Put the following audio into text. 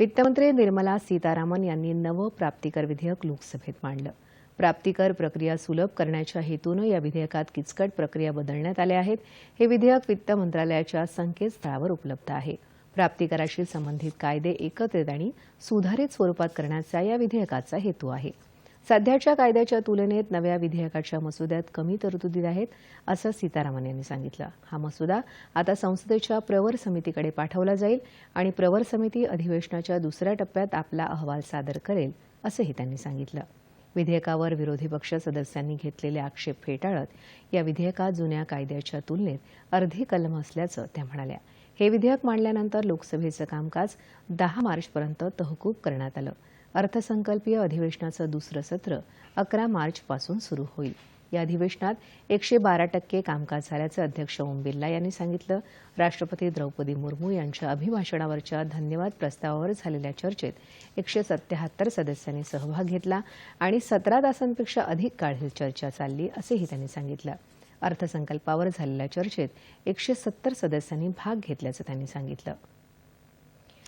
वित्तमंत्री निर्मला सीतारामन यांनी नवं प्राप्तिकर विधेयक लोकसभेत मांडलं। प्राप्तिकर प्रक्रिया सुलभ करण्याच्या हेतूनं या विधेयकात किचकट प्रक्रिया बदलण्यात आल्या आहेत। हे विधेयक वित्त मंत्रालयाच्या संकेतस्थळावर उपलब्ध आहे। प्राप्तिकराशी संबंधित कायदे एकत्रित आणि सुधारित स्वरूपात करण्याचा या विधेयकाचा हेतू आहे। सध्याच्या कायद्याच्या तुलनेत नव्या विधेयकाच्या मसुद्यात कमी तरतुदी आहेत, असं सीतारामन यांनी सांगितलं। हा मसुदा आता संसदेच्या प्रवर समितीकडे पाठवला जाईल आणि प्रवर समिती अधिवेशनाच्या दुसऱ्या टप्प्यात आपला अहवाल सादर करेल, असंही त्यांनी सांगितलं। विधेयकावर विरोधी पक्ष सदस्यांनी घेतलेले आक्षेप फेटाळत या विधेयकात जुन्या कायद्याच्या तुलनेत अर्धी कलमं असल्याचं त्या म्हणाल्या। हे विधेयक मांडल्यानंतर लोकसभेचं कामकाज 10 मार्चपर्यंत तहकूब करण्यात आलं। अर्थसंकल्पीय अधिवेशनाचं दुसरं सत्र 11 मार्चपासून सुरू होईल। या अधिवेशनात 112% कामकाज झाल्याचं अध्यक्ष ओम बिर्ला यांनी सांगितलं। राष्ट्रपती द्रौपदी मुर्मू यांच्या अभिभाषणावरच्या धन्यवाद प्रस्तावावर झालेल्या चर्चेत 177 सदस्यांनी सहभाग घेतला आणि 17 तासांपेक्षा अधिक काळ ही चर्चा चालली, असंही त्यांनी सांगितलं। अर्थसंकल्पावर झालेल्या चर्चेत 170 सदस्यांनी भाग घेतल्याचं त्यांनी सांगितलं।